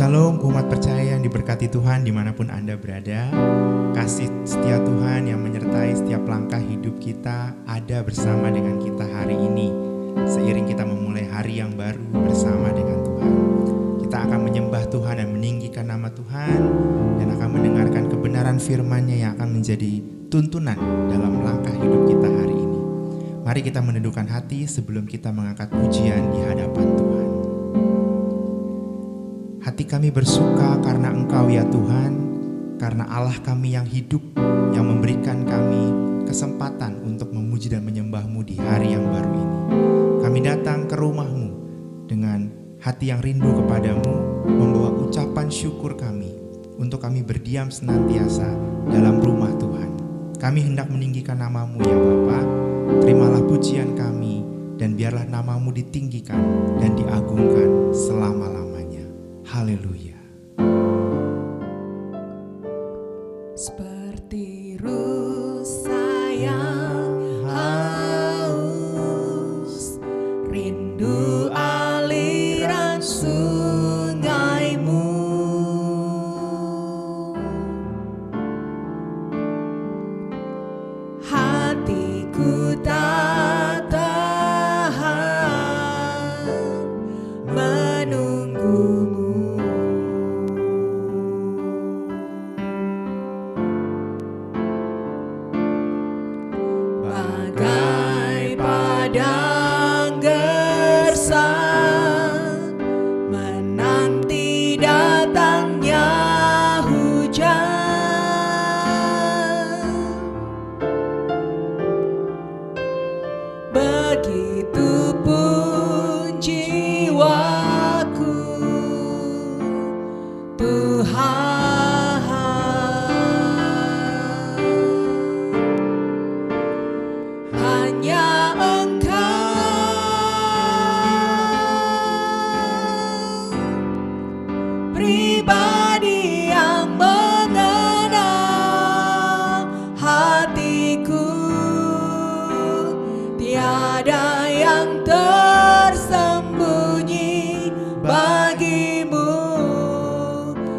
Shalom umat percaya yang diberkati Tuhan dimanapun Anda berada. Kasih setia Tuhan yang menyertai setiap langkah hidup kita ada bersama dengan kita hari ini. Seiring kita memulai hari yang baru bersama dengan Tuhan, kita akan menyembah Tuhan dan meninggikan nama Tuhan, dan akan mendengarkan kebenaran firman-Nya yang akan menjadi tuntunan dalam langkah hidup kita hari ini. Mari kita menundukkan hati sebelum kita mengangkat pujian di hadapan Tuhan. Hati kami bersuka karena Engkau ya Tuhan, karena Allah kami yang hidup, yang memberikan kami kesempatan untuk memuji dan menyembah-Mu di hari yang baru ini. Kami datang ke rumah-Mu dengan hati yang rindu kepadamu, membawa ucapan syukur kami untuk kami berdiam senantiasa dalam rumah Tuhan. Kami hendak meninggikan nama-Mu ya Bapa. Terimalah pujian kami, dan biarlah nama-Mu ditinggikan dan diagungkan selama-lamanya. Haleluya. Seperti rusa yang haus, rindu aliran sungai-Mu. Hatiku tak tahan menunggu-Mu. Bagai padang gersang menanti datangnya hujan, begitupun jiwaku Tuhan. Hanya Engkau pribadi yang mengenal hatiku, tiada yang tersembunyi bagimu.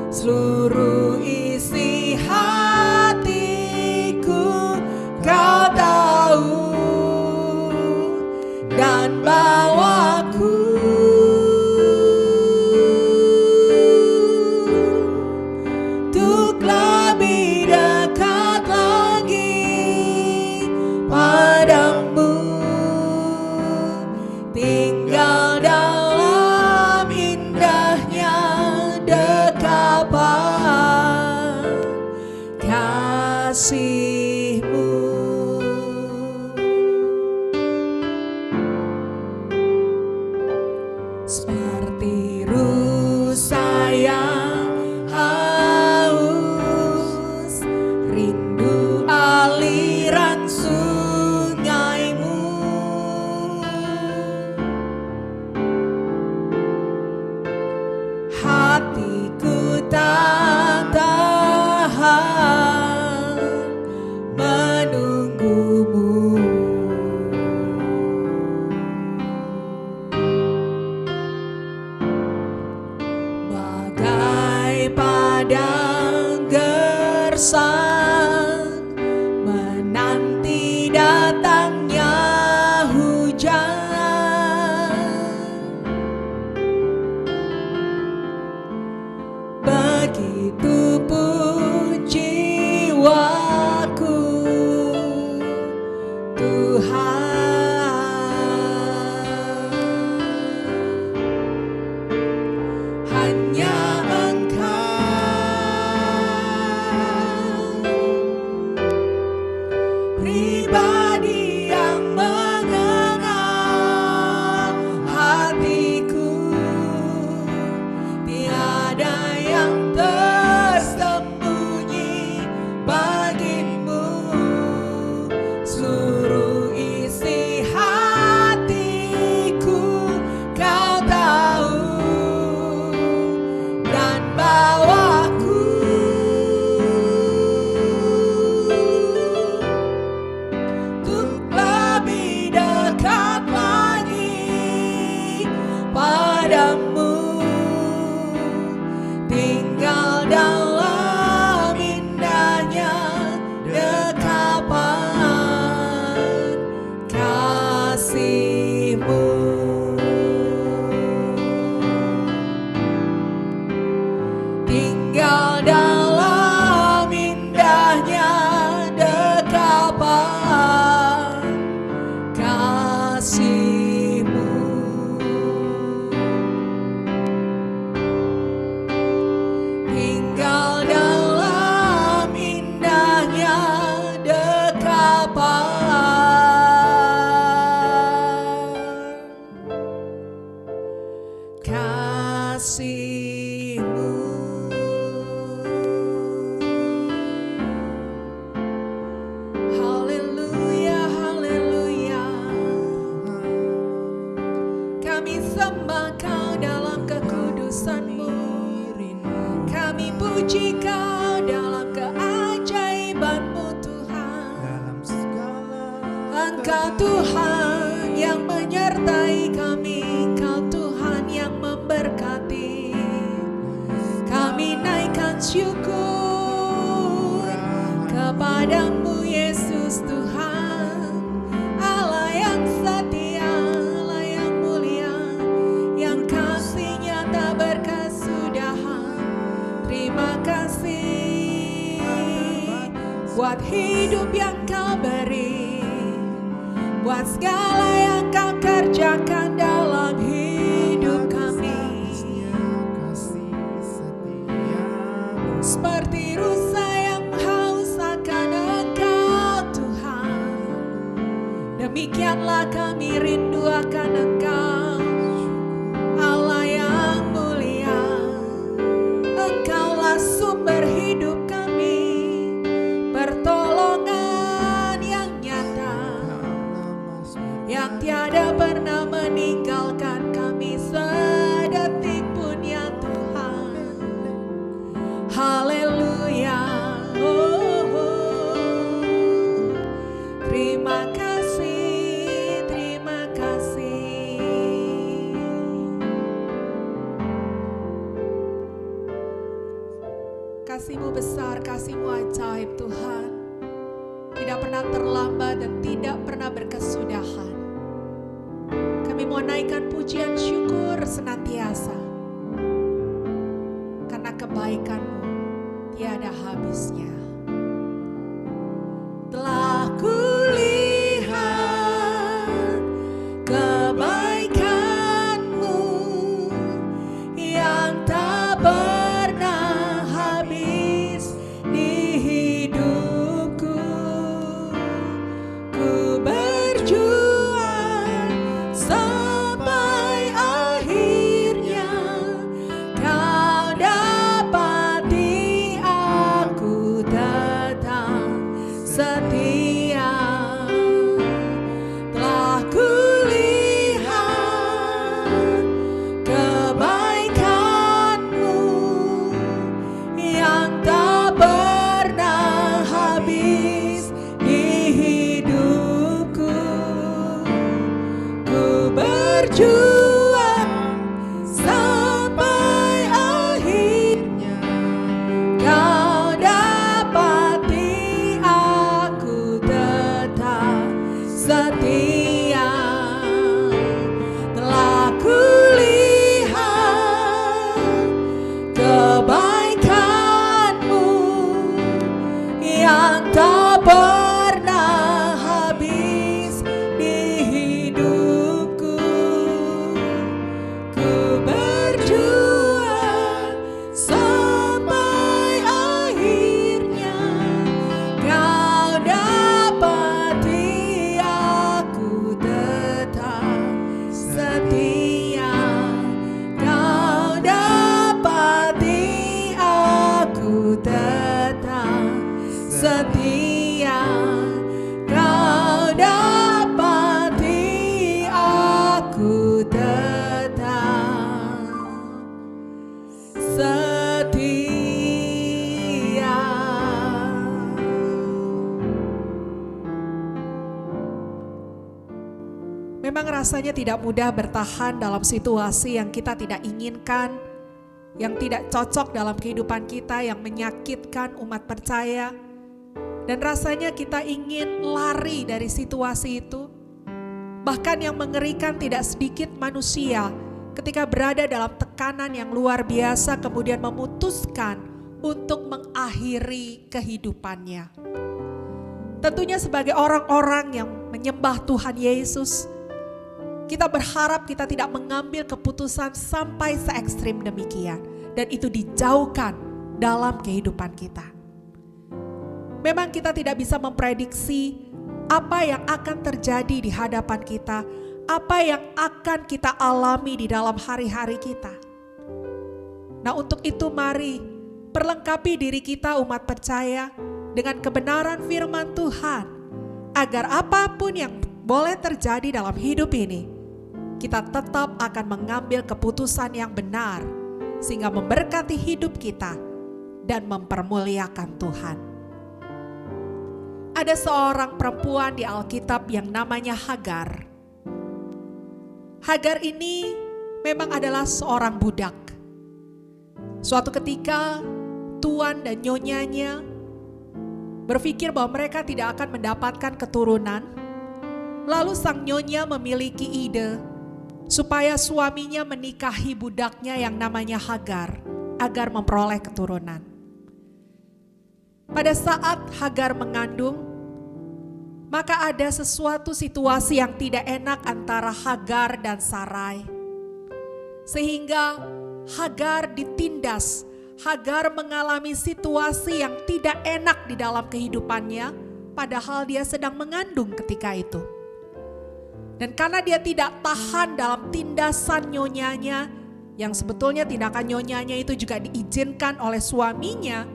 Seluruh isi hatiku Kau tahu, dan bawaku untuk lebih dekat lagi padamu, tinggal dalam indahnya dekapan kasih-Mu. kasih-Mu. Tinggal dalam indahnya dekapan kasih-Mu. Haleluya, haleluya. Kami sembah Kau dalam kekudusan-Mu. Kami puji Kau dalam keajaiban-Mu Tuhan. Dalam segala Engkau Tuhan yang menyertai kami, Kau Tuhan yang memberkati. Kami naikkan syukur kepadamu Yesus Tuhan, Allah yang setia, Allah yang mulia, yang kasih-Nya tak berkesudahan. Terima kasih buat hidup yang Kau beri, buat segala yang Kau kerjakan dalam hidup kami. kasih setiamu. Seperti rusa yang haus akan Engkau Tuhan, demikianlah kami rindu akan Engkau, Allah yang mulia. Engkaulah sumber hidup kami, pertolongan yang nyata, yang tiada pernah meninggalkan kami sedetik pun ya Tuhan. Haleluya. Terima kasih, terima kasih. Kasih-Mu besar, kasih-Mu ajaib Tuhan. Tidak pernah terlambat dan tidak pernah berkesudahan. Kami mau naikkan pujian syukur senantiasa, karena kebaikan-Mu tiada habisnya. Telah kulihat kebaikan-Mu yang tak pernah habis di hidupku. Ku berjuang sampai akhirnya Kau dapati aku tetap setia. Telah kulihat kebaikan-Mu yang tak pernah habis di hidupku. Ku berjuang sampai akhirnya Kau dapati aku tetap setia. Telah kulihat kebaikan-Mu yang tak pernah habis di hidupku. Ku berjuang sampai akhirnya Kau dapati aku tetap setia. Kau dapati aku tetap setia. Kau dapati aku tetap setia. Memang rasanya tidak mudah bertahan dalam situasi yang kita tidak inginkan, yang tidak cocok dalam kehidupan kita, yang menyakitkan umat percaya. Dan rasanya kita ingin lari dari situasi itu. Bahkan yang mengerikan, tidak sedikit manusia ketika berada dalam tekanan yang luar biasa kemudian memutuskan untuk mengakhiri kehidupannya. Tentunya sebagai orang-orang yang menyembah Tuhan Yesus, Kita berharap kita tidak mengambil keputusan sampai se ekstrim demikian. Dan itu dijauhkan dalam kehidupan kita. Memang kita tidak bisa memprediksi apa yang akan terjadi di hadapan kita, apa yang akan kita alami di dalam hari-hari kita. Nah, untuk itu mari perlengkapi diri kita umat percaya dengan kebenaran firman Tuhan, agar apapun yang boleh terjadi dalam hidup ini, kita tetap akan mengambil keputusan yang benar, sehingga memberkati hidup kita dan mempermuliakan Tuhan. Ada seorang perempuan di Alkitab yang namanya Hagar. Hagar ini memang adalah seorang budak. Suatu ketika tuan dan nyonyanya berpikir bahwa mereka tidak akan mendapatkan keturunan. Lalu sang nyonya memiliki ide supaya suaminya menikahi budaknya yang namanya Hagar agar memperoleh keturunan. Pada saat Hagar mengandung, maka ada sesuatu situasi yang tidak enak antara Hagar dan Sarai. Sehingga Hagar ditindas, Hagar mengalami situasi yang tidak enak di dalam kehidupannya, padahal dia sedang mengandung ketika itu. Dan karena dia tidak tahan dalam tindasan nyonyanya, yang sebetulnya tindakan nyonyanya itu juga diizinkan oleh suaminya,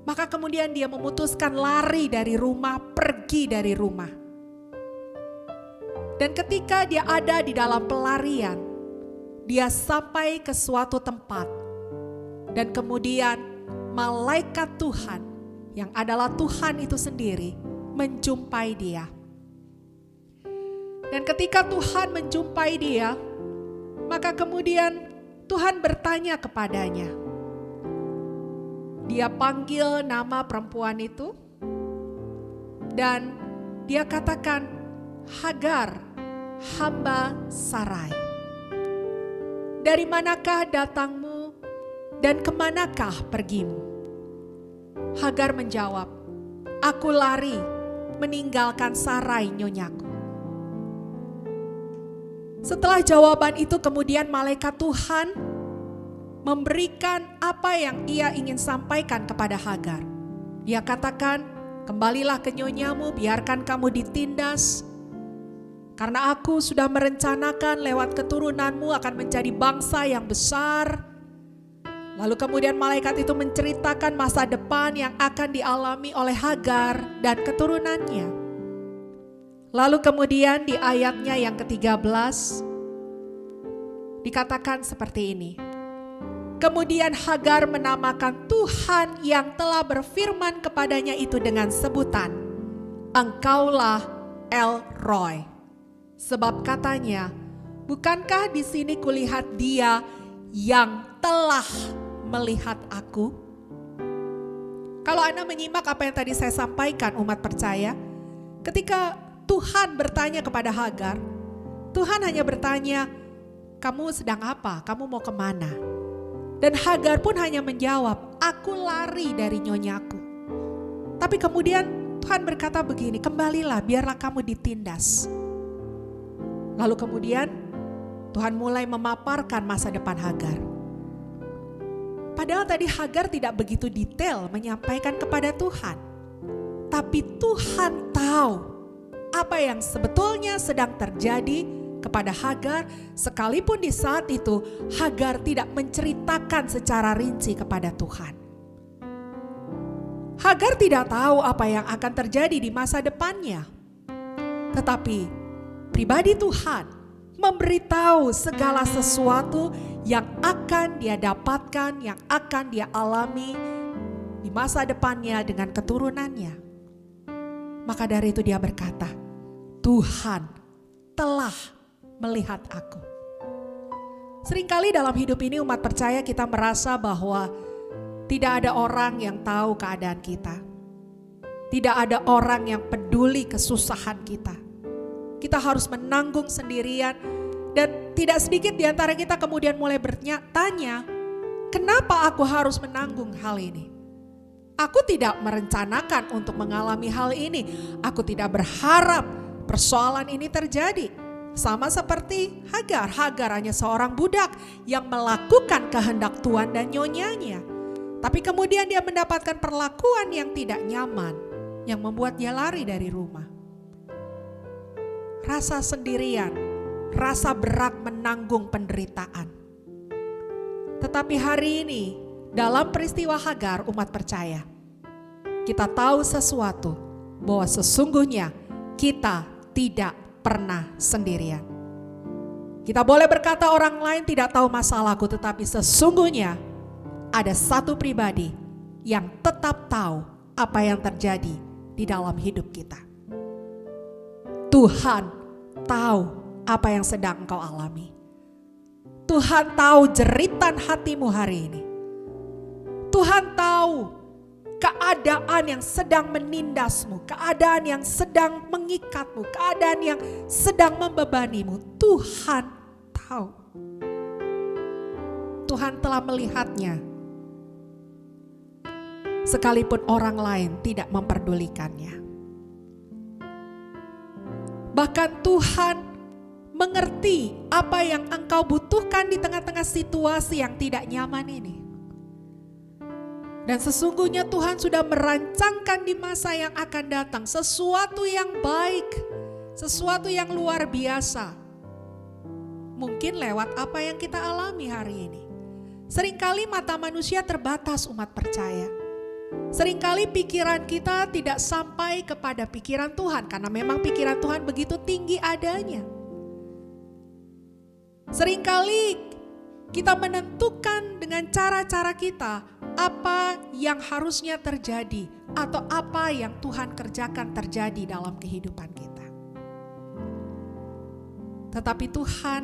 maka kemudian dia memutuskan lari dari rumah, pergi dari rumah. Dan ketika dia ada di dalam pelarian, dia sampai ke suatu tempat. Dan kemudian malaikat Tuhan yang adalah Tuhan itu sendiri menjumpai dia. Dan ketika Tuhan menjumpai dia, maka kemudian Tuhan bertanya kepadanya. Dia panggil nama perempuan itu dan dia katakan, Hagar, hamba Sarai. Dari manakah datangmu dan kemanakah pergimu? Hagar menjawab, aku lari meninggalkan Sarai nyonyaku. Setelah jawaban itu kemudian malaikat Tuhan memberikan apa yang ia ingin sampaikan kepada Hagar. Dia katakan, kembalilah ke nyonyamu, biarkan kamu ditindas. Karena aku sudah merencanakan lewat keturunanmu akan menjadi bangsa yang besar. Lalu kemudian malaikat itu menceritakan masa depan yang akan dialami oleh Hagar dan keturunannya. Lalu kemudian di ayatnya yang ke-13 dikatakan seperti ini. Kemudian Hagar menamakan Tuhan yang telah berfirman kepadanya itu dengan sebutan, Engkaulah El Roy. Sebab katanya, bukankah di sini kulihat Dia yang telah melihat aku? Kalau Anda menyimak apa yang tadi saya sampaikan umat percaya, ketika Tuhan bertanya kepada Hagar, Tuhan hanya bertanya, kamu sedang apa? Kamu mau kemana? Dan Hagar pun hanya menjawab, aku lari dari nyonyaku. Tapi kemudian Tuhan berkata begini, kembalilah biarlah kamu ditindas. Lalu kemudian Tuhan mulai memaparkan masa depan Hagar. Padahal tadi Hagar tidak begitu detail menyampaikan kepada Tuhan. Tapi Tuhan tahu apa yang sebetulnya sedang terjadi kepada Hagar, sekalipun di saat itu Hagar tidak menceritakan secara rinci kepada Tuhan. Hagar tidak tahu apa yang akan terjadi di masa depannya. Tetapi pribadi Tuhan memberitahu segala sesuatu yang akan dia dapatkan, yang akan dia alami di masa depannya dengan keturunannya. Maka dari itu dia berkata, Tuhan telah melihat aku. Seringkali dalam hidup ini umat percaya kita merasa bahwa tidak ada orang yang tahu keadaan kita. Tidak ada orang yang peduli kesusahan kita. Kita harus menanggung sendirian dan tidak sedikit di antara kita kemudian mulai bertanya, kenapa aku harus menanggung hal ini? Aku tidak merencanakan untuk mengalami hal ini. Aku tidak berharap persoalan ini terjadi. Sama seperti Hagar. Hagar hanya seorang budak yang melakukan kehendak tuan dan nyonyanya. Tapi kemudian dia mendapatkan perlakuan yang tidak nyaman, yang membuat dia lari dari rumah. Rasa sendirian, rasa berat menanggung penderitaan. Tetapi hari ini dalam peristiwa Hagar, umat percaya, kita tahu sesuatu bahwa sesungguhnya kita tidak pernah sendirian. Kita boleh berkata orang lain tidak tahu masalahku, tetapi sesungguhnya ada satu pribadi yang tetap tahu apa yang terjadi di dalam hidup kita. Tuhan tahu apa yang sedang engkau alami. Tuhan tahu jeritan hatimu hari ini. Tuhan tahu keadaan yang sedang menindasmu, keadaan yang sedang mengikatmu, keadaan yang sedang membebanimu. Tuhan tahu. Tuhan telah melihatnya. Sekalipun orang lain tidak memperdulikannya. Bahkan Tuhan mengerti apa yang engkau butuhkan di tengah-tengah situasi yang tidak nyaman ini. Dan sesungguhnya Tuhan sudah merancangkan di masa yang akan datang sesuatu yang baik, sesuatu yang luar biasa. Mungkin lewat apa yang kita alami hari ini. Seringkali mata manusia terbatas, umat percaya. Seringkali pikiran kita tidak sampai kepada pikiran Tuhan, karena memang pikiran Tuhan begitu tinggi adanya. Seringkali kita menentukan dengan cara-cara kita apa yang harusnya terjadi atau apa yang Tuhan kerjakan terjadi dalam kehidupan kita. Tetapi Tuhan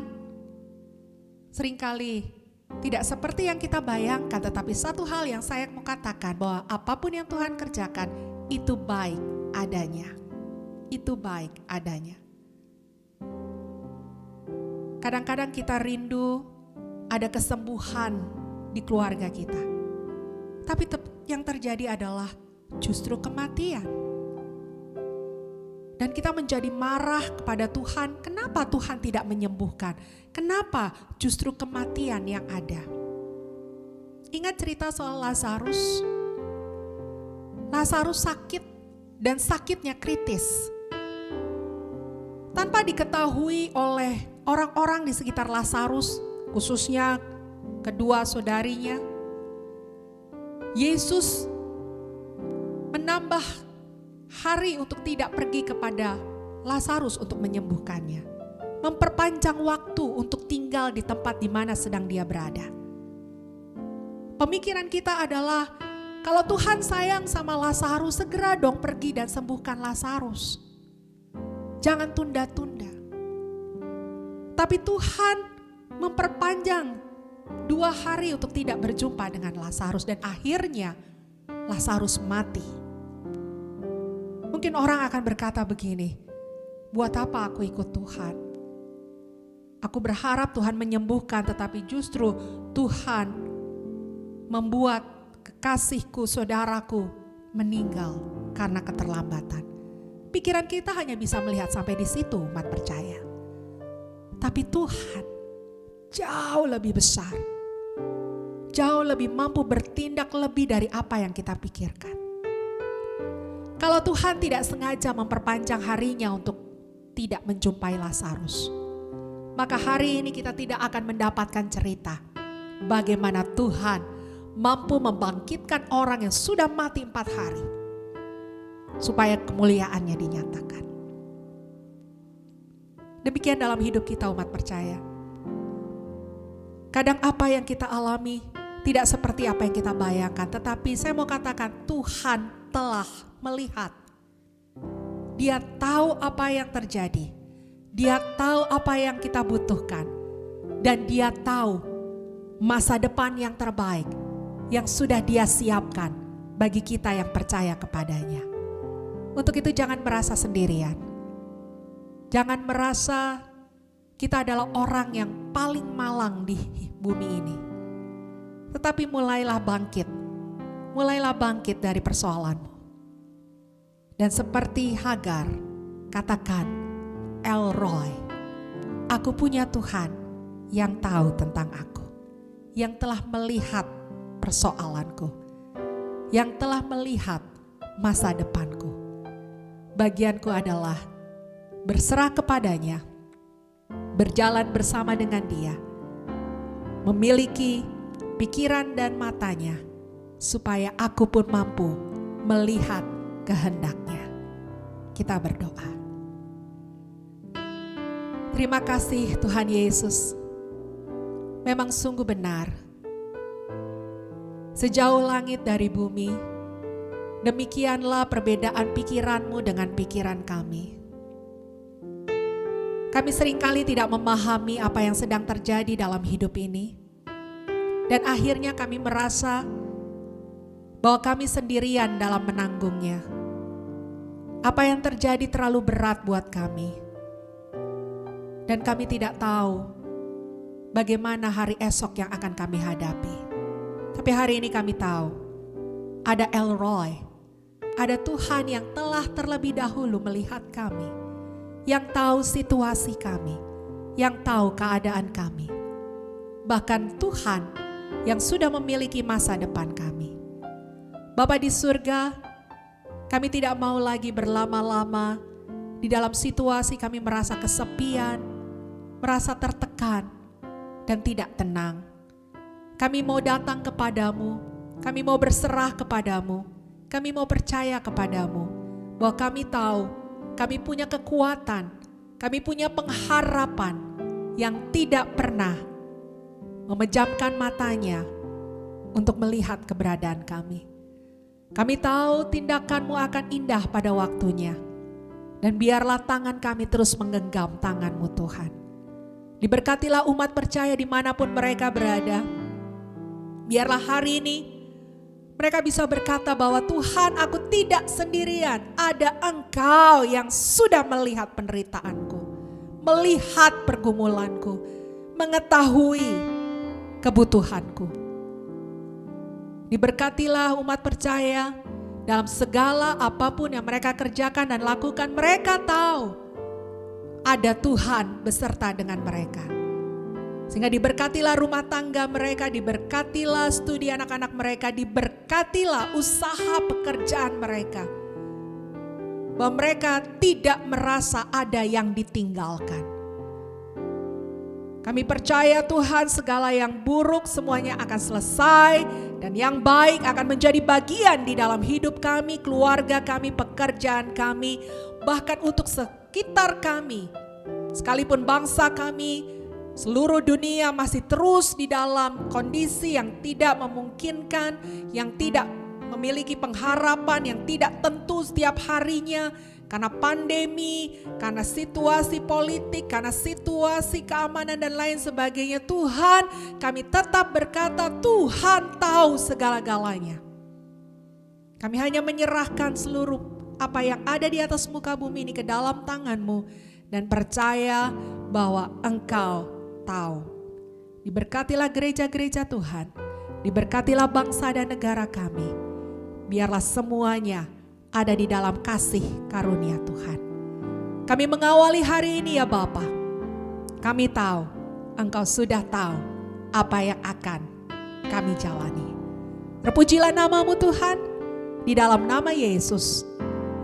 seringkali tidak seperti yang kita bayangkan, tetapi satu hal yang saya mau katakan bahwa apapun yang Tuhan kerjakan itu baik adanya. Itu baik adanya. Kadang-kadang kita rindu ada kesembuhan di keluarga kita. Tapi yang terjadi adalah justru kematian. Dan kita menjadi marah kepada Tuhan, kenapa Tuhan tidak menyembuhkan? Kenapa justru kematian yang ada? Ingat cerita soal Lazarus? Lazarus sakit dan sakitnya kritis. Tanpa diketahui oleh orang-orang di sekitar Lazarus, khususnya kedua saudarinya, Yesus menambah hari untuk tidak pergi kepada Lazarus untuk menyembuhkannya. Memperpanjang waktu untuk tinggal di tempat di mana sedang dia berada. Pemikiran kita adalah, kalau Tuhan sayang sama Lazarus, segera dong pergi dan sembuhkan Lazarus. Jangan tunda-tunda. Tapi Tuhan memperpanjang 2 hari untuk tidak berjumpa dengan Lazarus, dan akhirnya Lazarus mati. Mungkin orang akan berkata begini, buat apa aku ikut Tuhan? Aku berharap Tuhan menyembuhkan, tetapi justru Tuhan membuat kekasihku, saudaraku meninggal karena keterlambatan. Pikiran kita hanya bisa melihat sampai di situ, umat percaya. Tapi Tuhan jauh lebih besar, jauh lebih mampu bertindak lebih dari apa yang kita pikirkan. Kalau Tuhan tidak sengaja memperpanjang harinya untuk tidak menjumpai Lazarus, maka hari ini kita tidak akan mendapatkan cerita bagaimana Tuhan mampu membangkitkan orang yang sudah mati 4 hari, supaya kemuliaannya dinyatakan. Demikian dalam hidup kita, umat percaya. Kadang apa yang kita alami tidak seperti apa yang kita bayangkan, tetapi saya mau katakan Tuhan telah melihat. Dia tahu apa yang terjadi. Dia tahu apa yang kita butuhkan. Dan dia tahu masa depan yang terbaik yang sudah dia siapkan bagi kita yang percaya kepadanya. Untuk itu jangan merasa sendirian. Jangan merasa kita adalah orang yang paling malang di bumi ini. Tetapi mulailah bangkit. Mulailah bangkit dari persoalanmu. Dan seperti Hagar, katakan El Roy, Aku punya Tuhan yang tahu tentang aku, yang telah melihat persoalanku, yang telah melihat masa depanku. Bagianku adalah berserah kepadanya, berjalan bersama dengan Dia, memiliki pikiran dan matanya, supaya aku pun mampu melihat kehendak-Nya. Kita berdoa. Terima kasih Tuhan Yesus. Memang sungguh benar, sejauh langit dari bumi, demikianlah perbedaan pikiran-Mu dengan pikiran kami. Kami seringkali tidak memahami apa yang sedang terjadi dalam hidup ini. Dan akhirnya kami merasa bahwa kami sendirian dalam menanggungnya. Apa yang terjadi terlalu berat buat kami. Dan kami tidak tahu bagaimana hari esok yang akan kami hadapi. Tapi hari ini kami tahu ada El Roy, ada Tuhan yang telah terlebih dahulu melihat kami, yang tahu situasi kami, yang tahu keadaan kami. Bahkan Tuhan yang sudah memiliki masa depan kami. Bapa di surga, kami tidak mau lagi berlama-lama di dalam situasi kami merasa kesepian, merasa tertekan, dan tidak tenang. Kami mau datang kepadamu, kami mau berserah kepadamu, kami mau percaya kepadamu, bahwa kami tahu kami punya kekuatan, kami punya pengharapan yang tidak pernah memejamkan matanya untuk melihat keberadaan kami. Kami tahu tindakan-Mu akan indah pada waktunya, dan biarlah tangan kami terus menggenggam tangan-Mu Tuhan. Diberkatilah umat percaya dimanapun mereka berada. Biarlah hari ini mereka bisa berkata bahwa Tuhan, aku tidak sendirian. Ada Engkau yang sudah melihat penderitaanku, melihat pergumulanku, mengetahui kebutuhanku. Diberkatilah umat percaya dalam segala apapun yang mereka kerjakan dan lakukan. Mereka tahu ada Tuhan beserta dengan mereka. Sehingga diberkatilah rumah tangga mereka, diberkatilah studi anak-anak mereka, diberkatilah usaha pekerjaan mereka. Bahwa mereka tidak merasa ada yang ditinggalkan. Kami percaya Tuhan, segala yang buruk semuanya akan selesai, dan yang baik akan menjadi bagian di dalam hidup kami, keluarga kami, pekerjaan kami, bahkan untuk sekitar kami. Sekalipun bangsa kami, seluruh dunia masih terus di dalam kondisi yang tidak memungkinkan, yang tidak memiliki pengharapan, yang tidak tentu setiap harinya, karena pandemi, karena situasi politik, karena situasi keamanan dan lain sebagainya. Tuhan, kami tetap berkata Tuhan tahu segala-galanya. Kami hanya menyerahkan seluruh apa yang ada di atas muka bumi ini ke dalam tangan-Mu, dan percaya bahwa Engkau tahu. Diberkatilah gereja-gereja Tuhan, diberkatilah bangsa dan negara kami. Biarlah semuanya ada di dalam kasih karunia Tuhan. Kami mengawali hari ini ya Bapa. Kami tahu Engkau sudah tahu apa yang akan kami jalani. Terpujilah nama-Mu Tuhan. Di dalam nama Yesus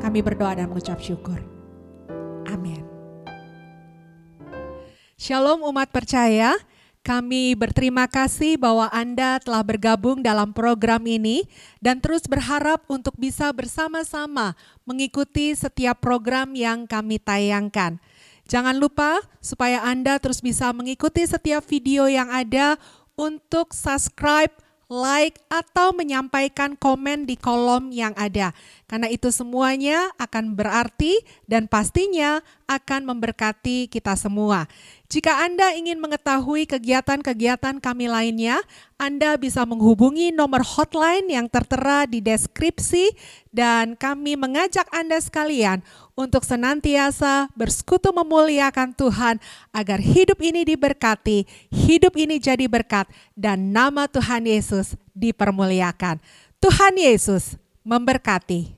kami berdoa dan mengucap syukur. Amin. Shalom umat percaya. Kami berterima kasih bahwa Anda telah bergabung dalam program ini dan terus berharap untuk bisa bersama-sama mengikuti setiap program yang kami tayangkan. Jangan lupa supaya Anda terus bisa mengikuti setiap video yang ada untuk subscribe, like, atau menyampaikan komen di kolom yang ada. Karena itu semuanya akan berarti dan pastinya akan memberkati kita semua. Jika Anda ingin mengetahui kegiatan-kegiatan kami lainnya, Anda bisa menghubungi nomor hotline yang tertera di deskripsi, dan kami mengajak Anda sekalian untuk senantiasa bersekutu memuliakan Tuhan agar hidup ini diberkati, hidup ini jadi berkat, dan nama Tuhan Yesus dipermuliakan. Tuhan Yesus memberkati.